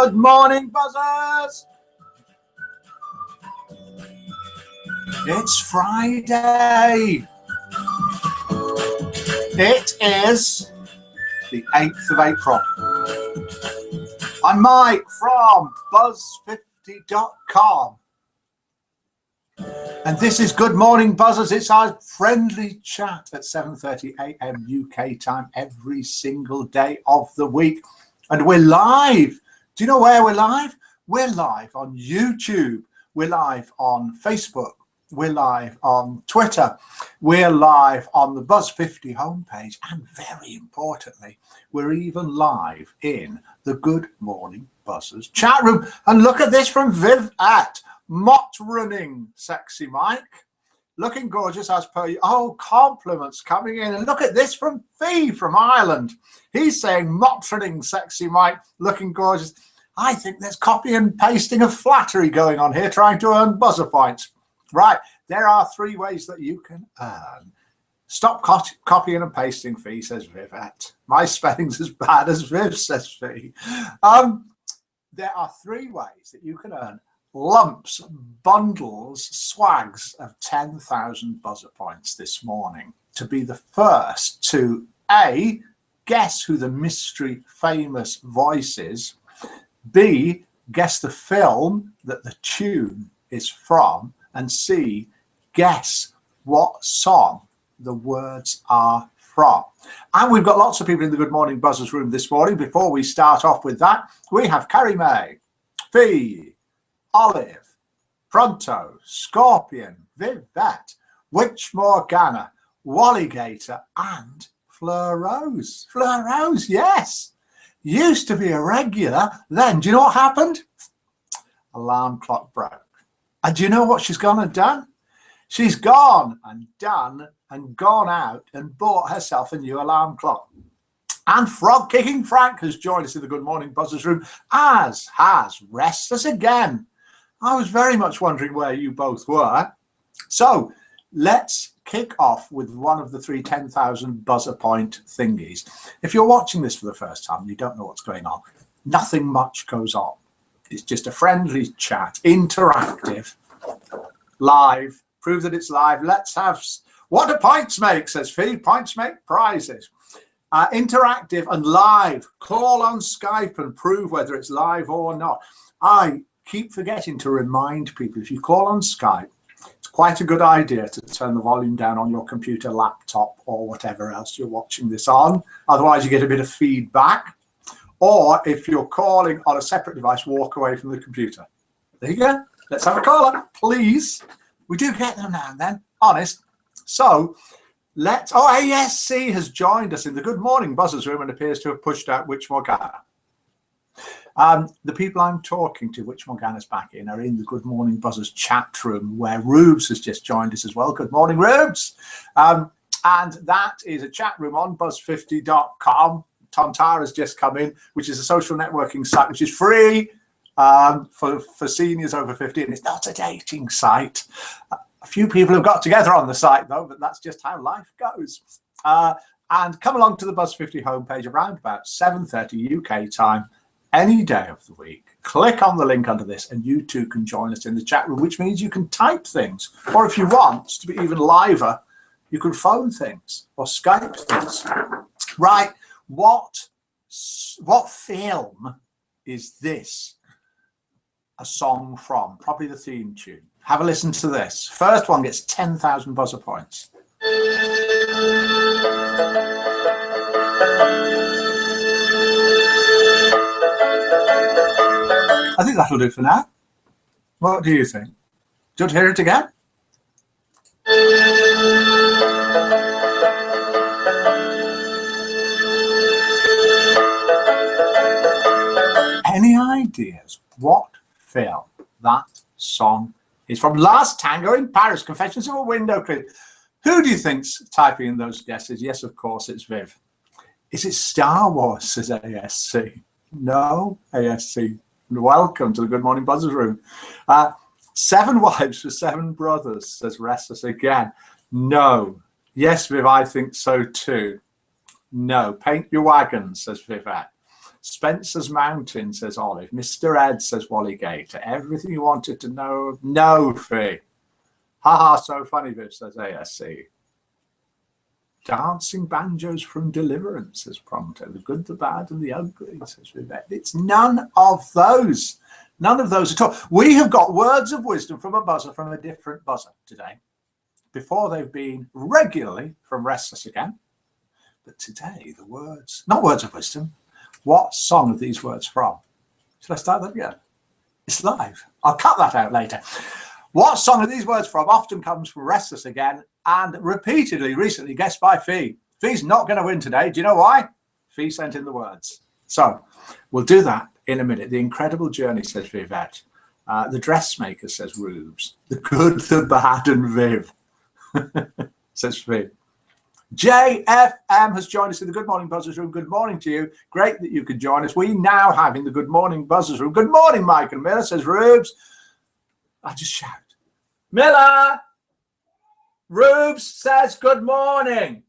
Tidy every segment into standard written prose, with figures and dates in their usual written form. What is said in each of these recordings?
Good morning, buzzers. It's Friday. It is the 8th of April. I'm Mike from buzz50.com. And this is Good Morning Buzzers. It's our friendly chat at 7:30 a.m. UK time every single day of the week. And we're live. Do you know where we're live? We're live on YouTube. We're live on Facebook. We're live on Twitter. We're live on the Buzz50 homepage. And very importantly, we're even live in the Good Morning Buzzers chat room. And look at this from Viv at Mott Running Sexy Mike. Looking gorgeous as per you. Oh, compliments coming in. And look at this from Fee from Ireland. He's saying Mott Running Sexy Mike, looking gorgeous. I think there's copy and pasting of flattery going on here, trying to earn buzzer points. Right, there are 3 ways that you can earn. Stop copying and pasting, Fee, says Vivette. My spelling's as bad as Viv, says Fee. There are 3 ways that you can earn lumps, bundles, swags of 10,000 buzzer points this morning to be the first to A, guess who the mystery famous voice is, B, guess the film that the tune is from, and C, guess what song the words are from. And we've got lots of people in the Good Morning Buzzers room this morning. Before we start off with that, we have Carrie May, Fee, Olive, Pronto, Scorpion, Vivette, Witch Morgana, Walligator, and Fleur Rose. Fleur Rose, yes. Used to be a regular. Then, do you know what happened? Alarm clock broke. And do you know what she's gone and done? She's gone and done and gone out and bought herself a new alarm clock. And Frog Kicking Frank has joined us in the Good Morning Buzzers room, as has Restless Again. I was very much wondering where you both were. So let's kick off with one of the 3 10,000 buzzer point thingies. If you're watching this for the first time and you don't know what's going on, nothing much goes on. It's just a friendly chat, interactive, live. Prove that it's live. Let's have, what do points make, says Fee. Points make prizes. Interactive and live. Call on Skype and prove whether it's live or not. I keep forgetting to remind people, if you call on Skype, it's quite a good idea to turn the volume down on your computer, laptop, or whatever else you're watching this on. Otherwise, you get a bit of feedback. Or if you're calling on a separate device, walk away from the computer. There you go. Let's have a caller, please. We do get them now and then, honest. So let's, oh, ASC has joined us in the Good Morning Buzzers room and appears to have pushed out Witch Morgana. The people I'm talking to, Witch Morgana's back in, are in the Good Morning Buzzers chat room where Rubes has just joined us as well. Good morning, Rubes. And that is a chat room on buzz50.com. Tontara's just come in, which is a social networking site which is free for seniors over 50, and it's not a dating site. A few people have got together on the site, though, but that's just how life goes. And come along to the Buzz50 homepage around about 7:30 UK time, any day of the week. Click on the link under this and you too can join us in the chat room, which means you can type things. Or if you want to be even liver, you can phone things or Skype things. Right, what film is this a song from? Probably the theme tune. Have a listen to this. First one gets 10,000 buzzer points. I think that'll do for now. What do you think? Do you want to hear it again? Any ideas what film that song is from? Last Tango in Paris, Confessions of a Window Cleaner. Who do you think's typing in those guesses? Yes, of course, it's Viv. Is it Star Wars, says ASC? No, ASC. Welcome to the Good Morning Buzzers room. 7 wives for 7 brothers, says Restless Again. No. Yes, Viv, I think so too. No. Paint your wagon, says Vivette. Spencer's Mountain, says Olive. Mr. Ed, says Wally Gator. Everything you wanted to know. No, Fee. Haha, so funny, Viv, says ASC. Dancing banjos from Deliverance, says Prompto. The good, the bad, and the ugly, says Vivette. It's none of those. None of those at all. We have got words of wisdom from a buzzer from a different buzzer today. Before they've been regularly from Restless Again. But today, the words, not words of wisdom. What song are these words from? Should I start that again? It's live. I'll cut that out later. What song are these words from? Often comes from Restless Again and repeatedly recently guessed by Fee. Fee's not going to win today. Do you know why? Fee sent in the words. So we'll do that in a minute. The Incredible Journey, says Vivette. The Dressmaker, says Rubes. The Good, the Bad, and Viv, says Fee. JFM has joined us in the Good Morning Buzzers Room. Good morning to you. Great that you could join us. We now have in the Good Morning Buzzers Room. Good morning, Mike and Miller, says Rubes. I just shout. Miller! Rubes says good morning.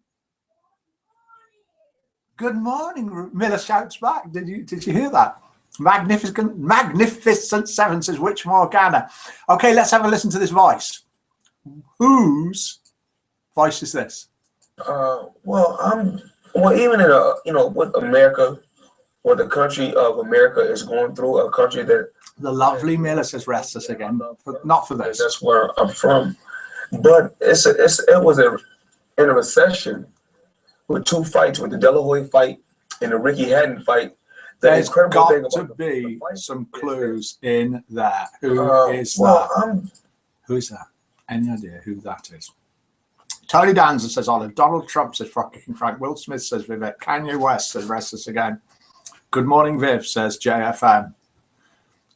Good morning. Miller shouts back. Did you hear that? Magnificent Seven says Witch Morgana. Okay, let's have a listen to this voice. Whose voice is this? Well, even in what America, what the country of America is going through, a country that the lovely Miller says Restless Again, but not for this. That's where I'm from. But it was in a recession with two fights, with the Delahoy fight and the Ricky Hatton fight. There's got to be some clues in there. Who is that? Who is that? Any idea who that is? Tony Danza says Olive. Donald Trump says Frog Kicking Frank. Will Smith says Vivette. Kanye West says Restless Again. Good morning, Viv, says JFM.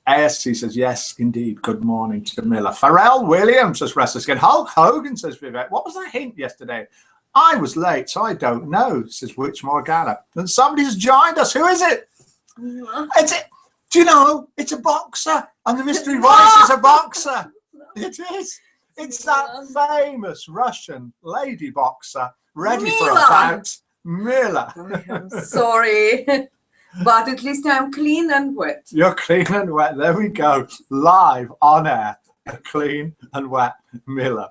ASC says, yes, indeed. Good morning to Miller. Pharrell Williams says Restless Again. Hulk Hogan says Vivette. What was that hint yesterday? I was late, so I don't know, says Witch Morgana. And somebody's joined us. Who is it? It's it. Do you know? It's a boxer. And the mystery voice is a boxer. It is. It's that famous Russian lady boxer ready for a bout. Miller. I'm sorry. But at least I'm clean and wet. You're clean and wet. There we go. Live on air. A clean and wet Miller.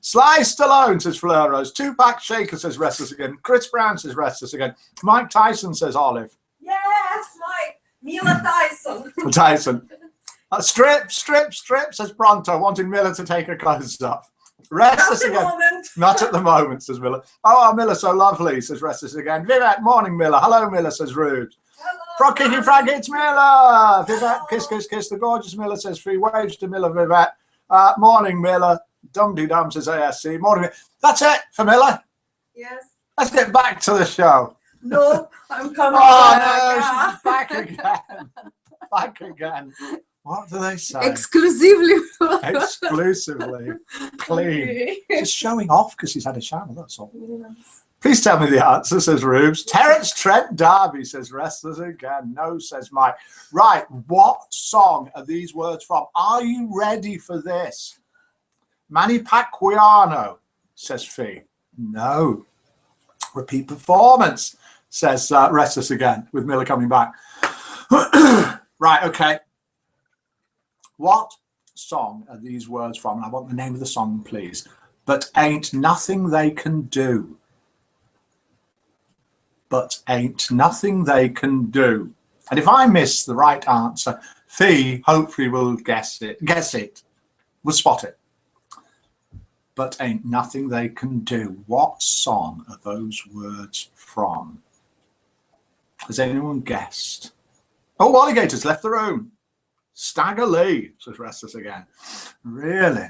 Sly Stallone says Fleur Rose. Tupac Shaker says Restless Again. Chris Brown says Restless Again. Mike Tyson says Olive. Yes, Mike. Miller Tyson. Tyson. Strip, says Pronto, wanting Miller to take her clothes off. Restless Again. Not at the moment, says Miller. Oh, Miller, so lovely, says Restless Again. Vivette, morning, Miller. Hello, Miller, says Rude. Frog Kicking Frank, it's Miller. Vivette, kiss, kiss, kiss. The gorgeous Miller says free waves to Miller, Vivette. Morning, Miller. Dum-dee-dum, says ASC. Morning. That's it for Miller. Yes. Let's get back to the show. No, I'm coming back. No, back again. Back again. What do they say? Exclusively. Exclusively. Clean. Okay. Just showing off because he's had a shower, that's all. Yes. Please tell me the answer, says Rubes. Terence Trent Darby says Restless Again. No, says Mike. Right, what song are these words from? Are you ready for this? Manny Pacquiao, says Fee. No. Repeat performance, says Restless Again, with Miller coming back. Right, okay. What song are these words from? And I want the name of the song, please. But ain't nothing they can do. But ain't nothing they can do. And if I miss the right answer, Fee hopefully will guess it. Will spot it. But ain't nothing they can do. What song are those words from? Has anyone guessed? Oh, Alligator's left the room. Stagger Lee, says Restless Again. Really?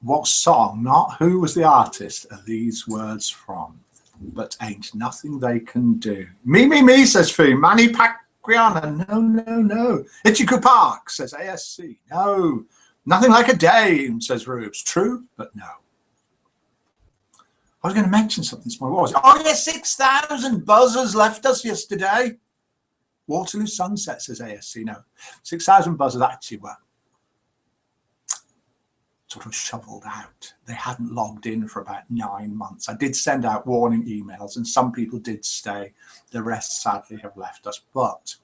What song, not who was the artist, are these words from? But ain't nothing they can do. Me, says Fee. Manny Pacquiao. No. Ichiku Park, says ASC. No. Nothing like a dame, says Rubes. True, but no. I was going to mention something small. What was it? Oh, yeah, 6,000 buzzers left us yesterday. Waterloo Sunset, says ASC. No, 6,000 buzzers actually were sort of shoveled out. They hadn't logged in for about 9 months. I did send out warning emails and some people did stay. The rest sadly have left us. But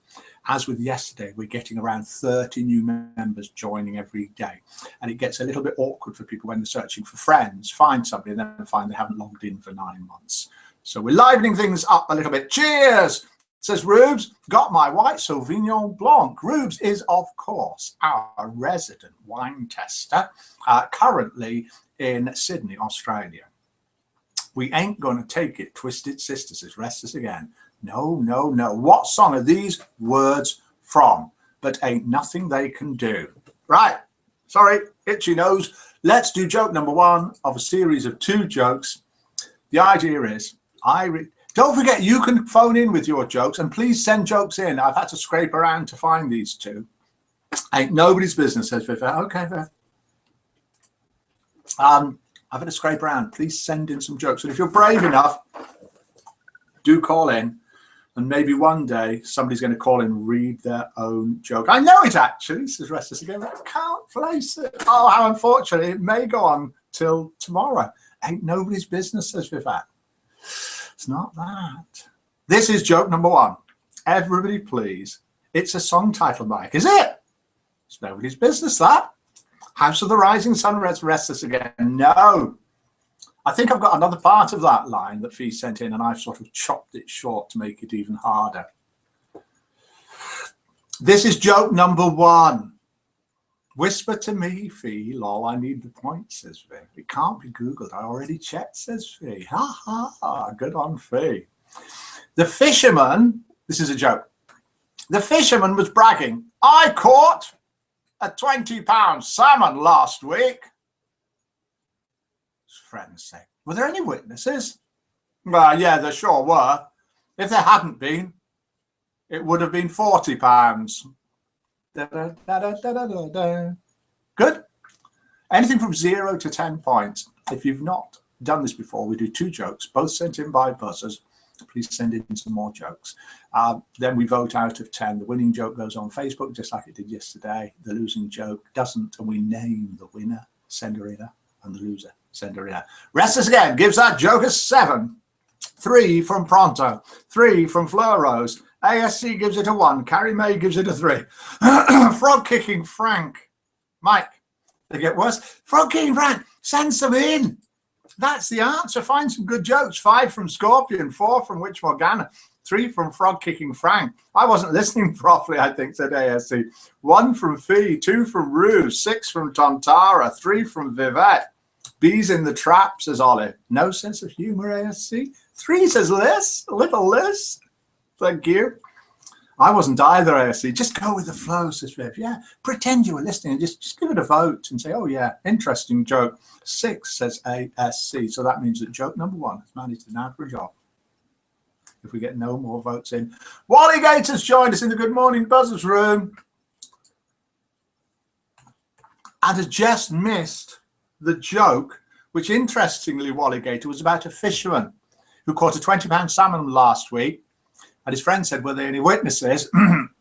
as with yesterday, we're getting around 30 new members joining every day. And it gets a little bit awkward for people when they're searching for friends, find somebody and then find they haven't logged in for 9 months. So we're livening things up a little bit. Cheers! Says Rubes, got my white Sauvignon Blanc. Rubes is, of course, our resident wine tester, currently in Sydney, Australia. We ain't going to take it, Twisted Sister, says Restless again. No, no, no. What song are these words from? But ain't nothing they can do. Right. Sorry, itchy nose. Let's do joke number 1 of a series of 2 jokes. The idea is, don't forget, you can phone in with your jokes and please send jokes in. I've had to scrape around to find these 2. Ain't nobody's business, says Viv. Okay, Viv. I've had to scrape around. Please send in some jokes. And if you're brave enough, do call in. And maybe one day somebody's going to call in and read their own joke. I know it actually, says Restless again. I can't place it. Oh, how unfortunate. It may go on till tomorrow. Ain't nobody's business, says Vivat. It's not that. This is joke number 1. Everybody, please. It's a song title, Mike. Is it? It's nobody's business, that. House of the Rising Sun, Restless again. No. I think I've got another part of that line that Fee sent in and I've sort of chopped it short to make it even harder. This is joke number 1. Whisper to me, Fee, lol, I need the point, says Fee. It can't be Googled. I already checked, says Fee. Ha, ha, ha. Good on Fee. The fisherman, this is a joke. The fisherman was bragging, I caught a 20-pound salmon last week. His friends say, were there any witnesses? Well, yeah, there sure were. If there hadn't been, it would have been 40 pounds. Da, da, da, da, da, da, da. Good. Anything from 0 to 10 points. If you've not done this before, we do 2 jokes, both sent in by buzzers. Please send in some more jokes. Then we vote out of 10. The winning joke goes on Facebook, just like it did yesterday. The losing joke doesn't, and we name the winner, Senderina, and the loser, Senderina. Restless again gives that joke a 7. 3 from Pronto. 3 from Fleurose. ASC gives it a 1. Carrie May gives it a 3. Frog kicking Frank. Mike, they get worse. Frog kicking Frank, send some in. That's the answer. Find some good jokes. 5 from Scorpion. 4 from Witch Morgana. 3 from Frog kicking Frank. I wasn't listening properly, I think, said ASC. 1 from Fee. 2 from Ruse. 6 from Tontara. 3 from Vivette. Bees in the trap, says Olive. No sense of humor, ASC. 3 says Liz. Little Liz. Thank you. I wasn't either, ASC. Just go with the flow, says Viv. Yeah, pretend you were listening and just give it a vote and say, oh, yeah, interesting joke. 6 says ASC. So that means that joke number 1 has managed an average of, if we get no more votes in. Wally Gators joined us in the Good Morning Buzzers room and has just missed the joke, which interestingly, Wally Gator, was about a fisherman who caught a 20-pound salmon last week. And his friend said, were there any witnesses?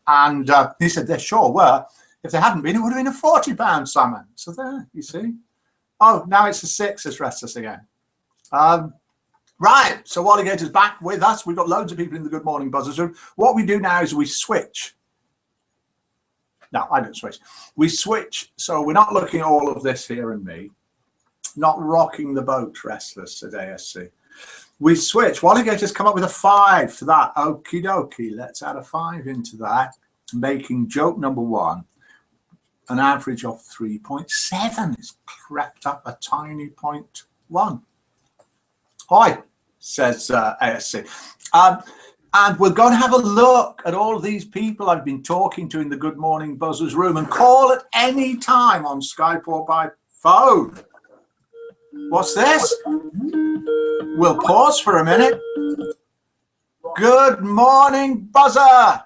And he said, there sure were. If there hadn't been, it would have been a 40-pound salmon. So there, you see. Oh, now it's a 6, says Restless again. Right, so Wally Gator's back with us. We've got loads of people in the Good Morning Buzzers room. What we do now is we switch. No, I don't switch. We switch. So we're not looking at all of this here and me. Not rocking the boat, Restless, said ASC. We switch. Wally Gator's come up with a 5 for that. Okie dokie. Let's add a 5 into that, making joke number 1 an average of 3.7. It's crept up a tiny 0.1. Hi, says ASC. And we're going to have a look at all of these people I've been talking to in the Good Morning Buzzers room and call at any time on Skype or by phone. What's this? We'll pause for a minute. Good morning, Buzzer.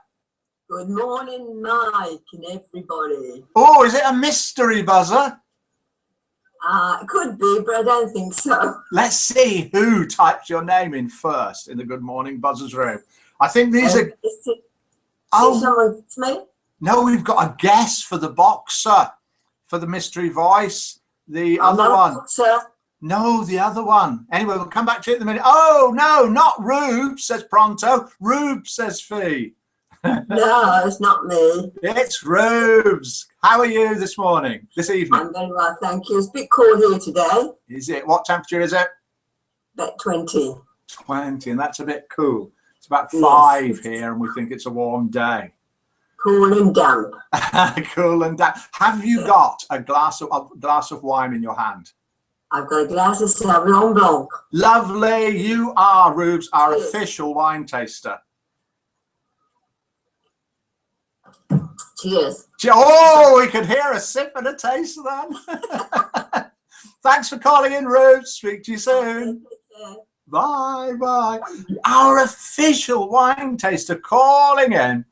Good morning, Mike and everybody. Oh, is it a mystery buzzer? It could be, but I don't think so. Let's see who types your name in first in the Good Morning Buzzers room. I think these are... Someone, it's me? No, we've got a guess for the boxer, for the mystery voice. The I'm other not a one. cook, sir. No, the other one. Anyway, we'll come back to it in a minute. Oh, no, not Rube, says Pronto. Rube, says Fee. No, it's not me. It's Rubes. How are you this morning, this evening? I'm very well, thank you. It's a bit cold here today. Is it? What temperature is it? About 20. 20, and that's a bit cool. It's about Yes. 5 here, and we think it's a warm day. Cool and damp. Cool and damp. Have you got a glass of wine in your hand? I've got a glass of Sauvignon Blanc. Lovely. You are, Rubes, our Cheers. official wine taster. Cheers. Oh, we could hear a sip and a taste then. Thanks for calling in, Rubes. Speak to you soon. Bye, bye. Our official wine taster calling in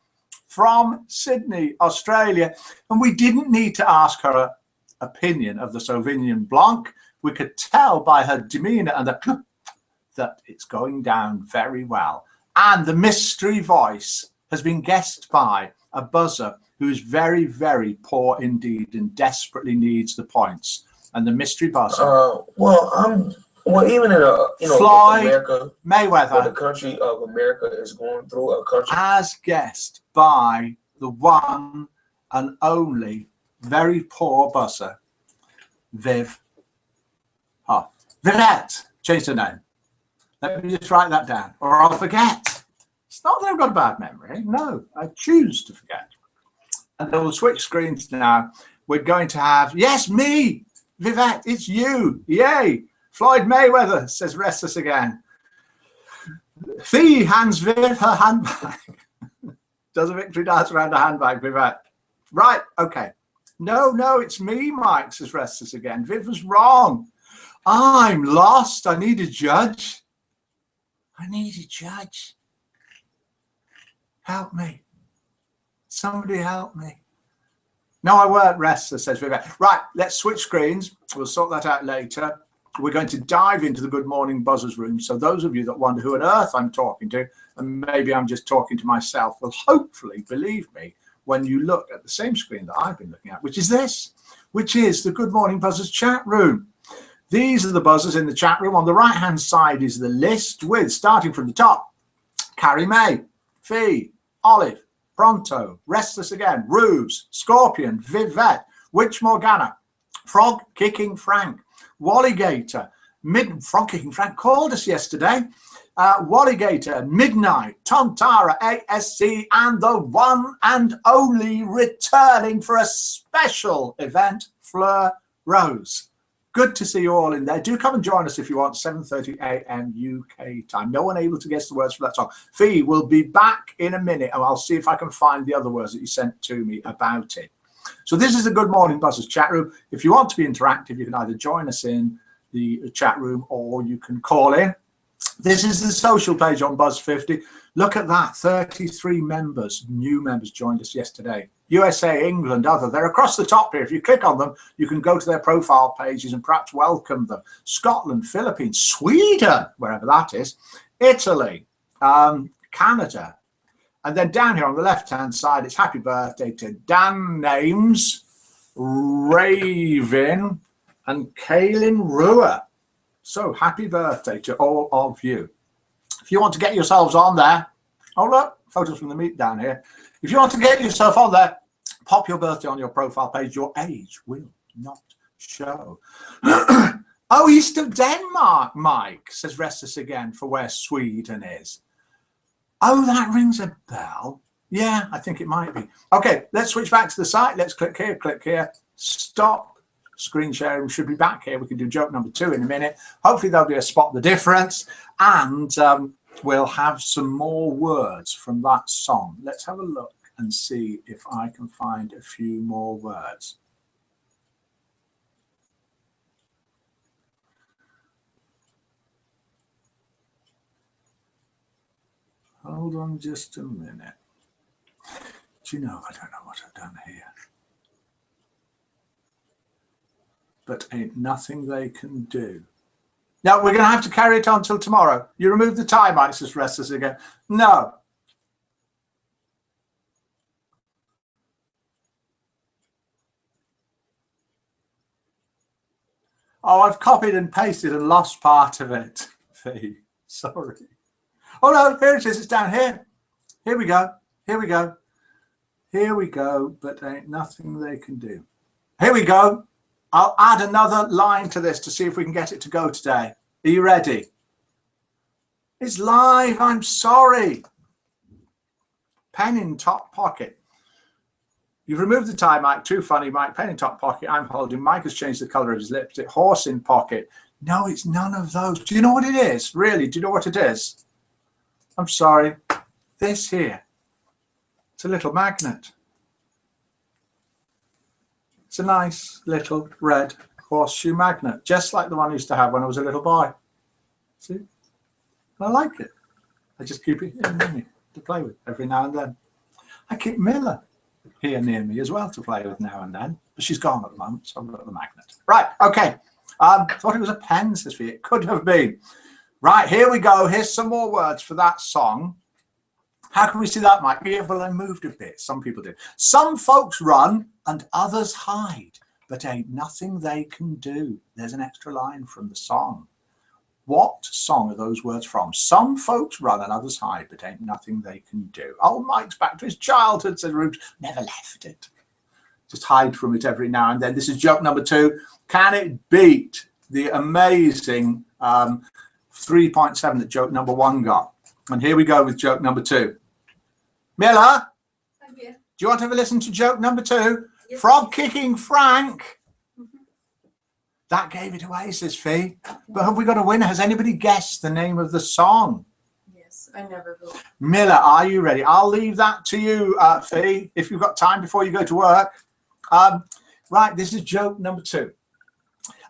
from Sydney, Australia. And we didn't need to ask her opinion of the Sauvignon Blanc. We could tell by her demeanor and that it's going down very well. And the mystery voice has been guessed by a buzzer who's very, very poor indeed and desperately needs the points. And the mystery buzzer. Even in Floyd America, Mayweather, what the country of America is going through, a country as guessed by the one and only very poor buzzer, Vivette. Change the name. Let me just write that down, or I'll forget. It's not that I've got a bad memory. No, I choose to forget. And then we'll switch screens now. We're going to have, yes, me, Vivette, it's you. Yay. Floyd Mayweather, says Restless again. Fee hands Viv her handbag. Does a victory dance around a handbag, Vivette. Right, okay. No, it's me, Mike, says Restless again. Viv was wrong. I'm lost. I need a judge. I need a judge. Help me. Somebody help me. No, I weren't, Restless, says Vivette. Right, let's switch screens. We'll sort that out later. We're going to dive into the Good Morning Buzzers room. So those of you that wonder who on earth I'm talking to, and maybe I'm just talking to myself, will hopefully believe me when you look at the same screen that I've been looking at, which is this, which is the Good Morning Buzzers chat room. These are the buzzers in the chat room. On the right-hand side is the list with, starting from the top, Carrie May, Fee, Olive, Pronto, Restless Again, Rubes, Scorpion, Vivette, Witch Morgana, Frog Kicking Frank, Walligator, Frog Kicking Frank called us yesterday. Walligator, Midnight, Tontara, ASC, and the one and only returning for a special event, Fleur Rose. Good to see you all in there. Do come and join us if you want, 7:30 a.m. UK time. No one able to guess the words for that song. Fee will be back in a minute, and I'll see if I can find the other words that you sent to me about it. So this is the Good Morning Buzzers chat room. If you want to be interactive, you can either join us in the chat room or you can call in. This is the social page on Buzz50. Look at that, 33 members, new members joined us yesterday. USA, England, other. They're across the top here. If you click on them, you can go to their profile pages and perhaps welcome them. Scotland, Philippines, Sweden, wherever that is, Italy, Canada. And then down here on the left-hand side, it's happy birthday to Dan Names, Raven, and Kaylin Ruhr. So happy birthday to all of you. If you want to get yourselves on there, oh look, photos from the meet down here. If you want to get yourself on there, pop your birthday on your profile page. Your age will not show. Oh, east of Denmark, Mike, says Restless Again, for where Sweden is. Oh, that rings a bell. Yeah, I think it might be. Okay, let's switch back to the site. Let's click here, stop. Screen sharing. We should be back here. We can do joke number 2 in a minute. Hopefully there'll be a spot the difference, and we'll have some more words from that song. Let's have a look and see if I can find a few more words. Hold on just a minute. Do you know, I don't know what I've done here. But ain't nothing they can do. Now, we're going to have to carry it on till tomorrow. You remove the tie, Mike, says Restless Again. No. Oh, I've copied and pasted and lost part of it. Fee, sorry. Oh no, here it is. It's down here. Here we go. Here we go. Here we go. But ain't nothing they can do. Here we go. I'll add another line to this to see if we can get it to go today. Are you ready? It's live. I'm sorry. Pen in top pocket. You've removed the tie, Mike. Too funny, Mike. Pen in top pocket. I'm holding. Mike has changed the colour of his lipstick. Horse in pocket. No, it's none of those. Do you know what it is? Really? Do you know what it is? I'm sorry. This here. It's a little magnet. It's a nice little red horseshoe magnet, just like the one I used to have when I was a little boy. See? I like it. I just keep it here near me to play with every now and then. I keep Miller here near me as well to play with now and then, but she's gone at the moment, so I've got the magnet. Right, okay. Thought it was a pen, says Fee. It could have been. Right, here we go. Here's some more words for that song. How can we see that, Mike? Yeah, well, I moved a bit. Some people did. Some folks run and others hide, but ain't nothing they can do. There's an extra line from the song. What song are those words from? Some folks run and others hide, but ain't nothing they can do. Oh, Mike's back to his childhood, said Rubes. Never left it. Just hide from it every now and then. This is joke number 2. Can it beat the amazing 3.7 that joke number 1 got? And here we go with joke number 2. Miller, do you want to have a listen to joke number 2? Yes. Frog kicking Frank. That gave it away, says Fee. But have we got a winner? Has anybody guessed the name of the song? Yes, I never will. Miller, are you ready? I'll leave that to you, Fee, if you've got time before you go to work. Right, this is joke number 2.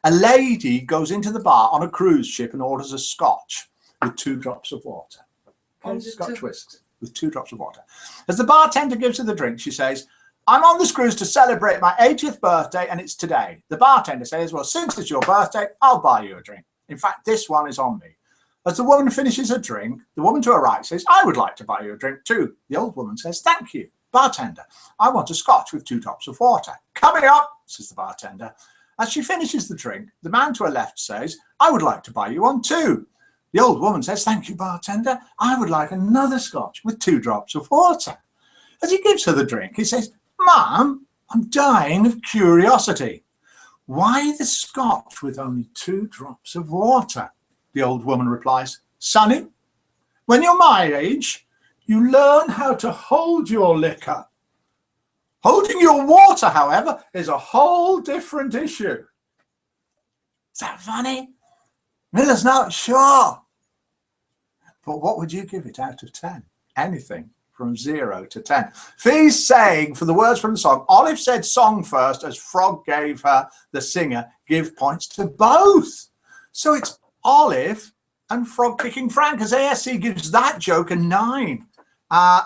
A lady goes into the bar on a cruise ship and orders a scotch with 2 drops of water. Okay, scotch whisk with 2 drops of water. As the bartender gives her the drink, she says, I'm on this cruise to celebrate my 80th birthday and it's today. The bartender says, well, since it's your birthday, I'll buy you a drink. In fact, this one is on me. As the woman finishes her drink, the woman to her right says, I would like to buy you a drink too. The old woman says, thank you, bartender. I want a scotch with 2 drops of water. Coming up, says the bartender. As she finishes the drink, the man to her left says, I would like to buy you one too. The old woman says, thank you, bartender. I would like another scotch with 2 drops of water. As he gives her the drink, he says, Ma'am, I'm dying of curiosity. Why the scotch with only 2 drops of water? The old woman replies, Sonny, when you're my age, you learn how to hold your liquor. Holding your water, however, is a whole different issue. Is that funny? Miller's not sure. But what would you give it out of 10? Anything from 0 to 10. Fee's saying, for the words from the song, Olive said song first as Frog gave her, the singer, give points to both. So it's Olive and Frog kicking Frank, as ASC gives that joke a 9.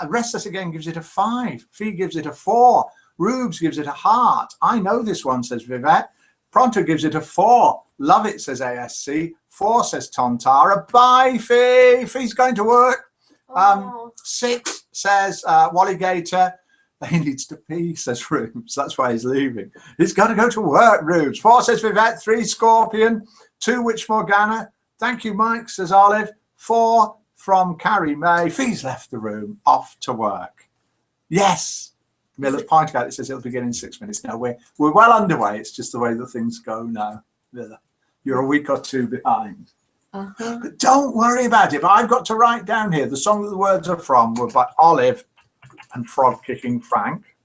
Restless again gives it a 5. Fee gives it a 4. Rubes gives it a heart. I know this one, says Vivette. Pronto gives it a 4. Love it, says ASC. 4, says Tontara. Bye, Fee. Fee's going to work. 6 says Walligator. He needs to pee, says Rubes. That's why he's leaving. He's got to go to work, Rubes. 4 says Vivette. 3 Scorpion. 2 Witch Morgana. Thank you, Mike, says Olive. 4 from Carrie May. Fee's left the room, off to work. Yes. Miller's pointing out, it says it'll begin in 6 minutes. No, we're well underway. It's just the way that things go now. Miller, you're a week or 2 behind. But don't worry about it. But I've got to write down here the song that the words are from were by Olive and Frog kicking Frank.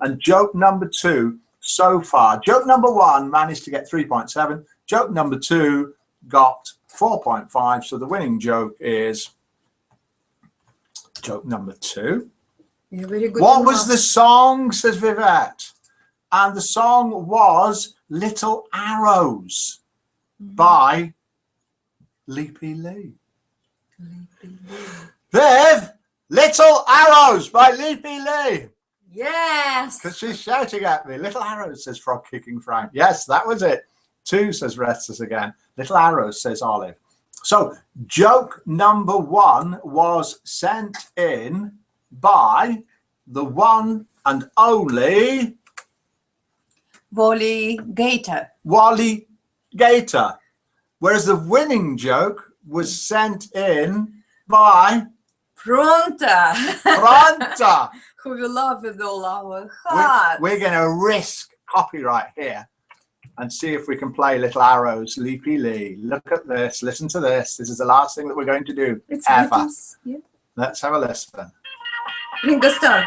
And joke number 2 so far. Joke number 1 managed to get 3.7. Joke number 2 got 4.5. So the winning joke is joke number 2. You're very good. What was the song, says Vivette? And the song was Little Arrows by Leapy Lee. Viv, Little Arrows by Leapy Lee. Yes. Because she's shouting at me. Little Arrows, says Frog kicking Frank. Yes, that was it. 2, says Restless again. Little Arrows, says Olive. So joke number 1 was sent in by the one and only Walligator. Walligator. Gator. Whereas the winning joke was sent in by Pronta. Pronta. Who we love with all our hearts. We're going to risk copyright here and see if we can play Little Arrows, Leapy Lee. Look at this. Listen to this. This is the last thing that we're going to do It's ever. Beatles. Yeah. Let's have a listen. Ringo Starr.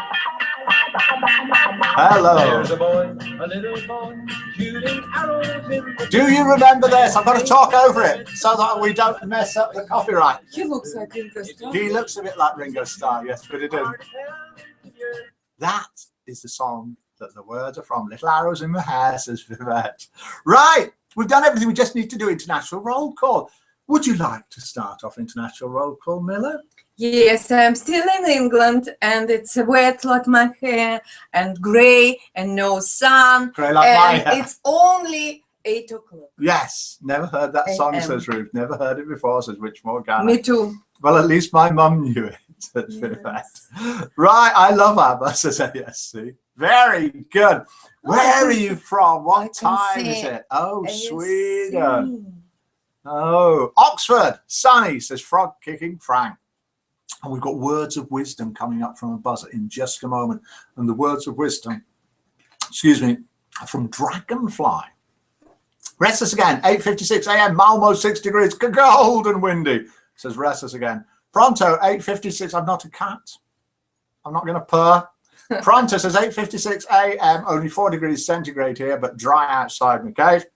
Hello. There's a boy, a little boy, shooting arrows in the Do you remember this? I'm going to talk over it so that we don't mess up the copyright. He looks like Ringo Starr. He looks a bit like Ringo Starr, yes, but it is. That is the song that the words are from. Little Arrows in My Hair, says Vivette. Right, we've done everything. We just need to do international roll call. Would you like to start off international roll call, Miller? Yes, I'm still in England, and it's wet like my hair, and grey, and no sun. Grey like my and hair. it's only 8 o'clock. Yes, never heard that song, AM. says Ruth. Never heard it before, says Rich Morgan. Me too. Well, at least my mum knew it, says Yes. Vivette. Right, I love ABBA, says ASC. Very good. Where are you from? What time is it? Oh, Sweden. Oh, Oxford. Sunny, says Frog Kicking Frank. And we've got words of wisdom coming up from a buzzer in just a moment. And the words of wisdom, excuse me, are from Dragonfly. Restless again, 8:56 a.m. Malmo 6 degrees, cold and windy, says Restless again. Pronto, 8:56. I'm not a cat. I'm not going to purr. Pronto says 8:56 a.m. Only 4 degrees centigrade here, but dry outside my cave.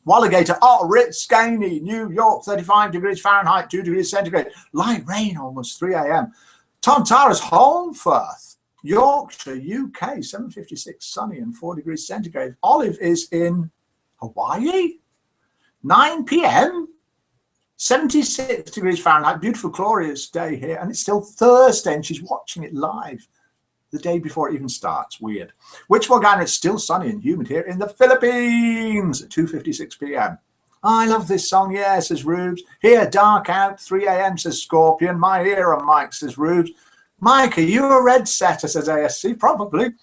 Walligator, Ritz, Scaney, New York, 35 degrees Fahrenheit, 2 degrees centigrade. Light rain, almost 3 a.m. Tom Tara's Holmfirth, Yorkshire, UK, 7:56, sunny and 4 degrees centigrade. Olive is in Hawaii, 9 p.m., 76 degrees Fahrenheit. Beautiful, glorious day here, and it's still Thursday, and she's watching it live the day before it even starts. Weird. Which Morgana, it's still sunny and humid here in the Philippines at 2:56 p.m. I love this song, yeah, says Rubes. Here, dark out, 3 a.m., says Scorpion. My era, Mike, says Rubes. Mike, are you a red setter, says ASC? Probably.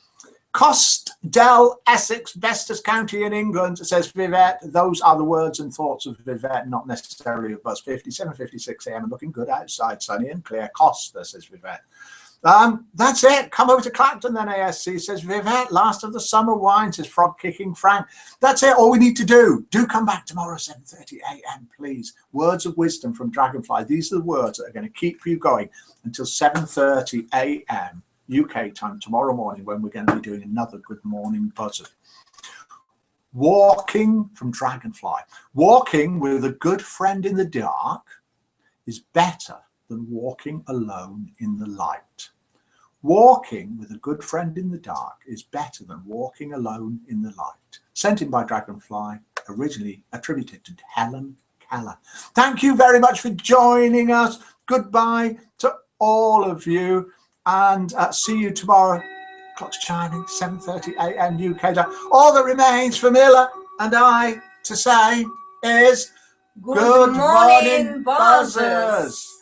Costdell, Essex, bestest county in England, says Vivette. Those are the words and thoughts of Vivette, not necessarily of Buzz. 57:56 a.m. and looking good outside, sunny and clear. Costa, says Vivette. That's it. Come over to Clacton then, ASC, says Vivette. Last of the summer wine, says Frog Kicking Frank. That's it. All we need to do. Do come back tomorrow, 7:30 a.m., please. Words of wisdom from Dragonfly. These are the words that are going to keep you going until 7:30 a.m. UK time tomorrow morning, when we're going to be doing another Good Morning Buzzer. Walking from Dragonfly. Walking with a good friend in the dark is better than walking alone in the light. Walking with a good friend in the dark is better than walking alone in the light. Sent in by Dragonfly, originally attributed to Helen Keller. Thank you very much for joining us. Goodbye to all of you, and see you tomorrow. Clock's chiming, 7:30 a.m. UK time. All that remains for Miller and I to say is good morning, buzzers.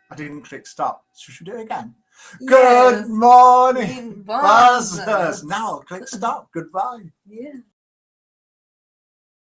I didn't click stop. Should we do it again? Yes. Good morning, Buzzers. buzzers. Now I'll click stop. Goodbye. Yeah.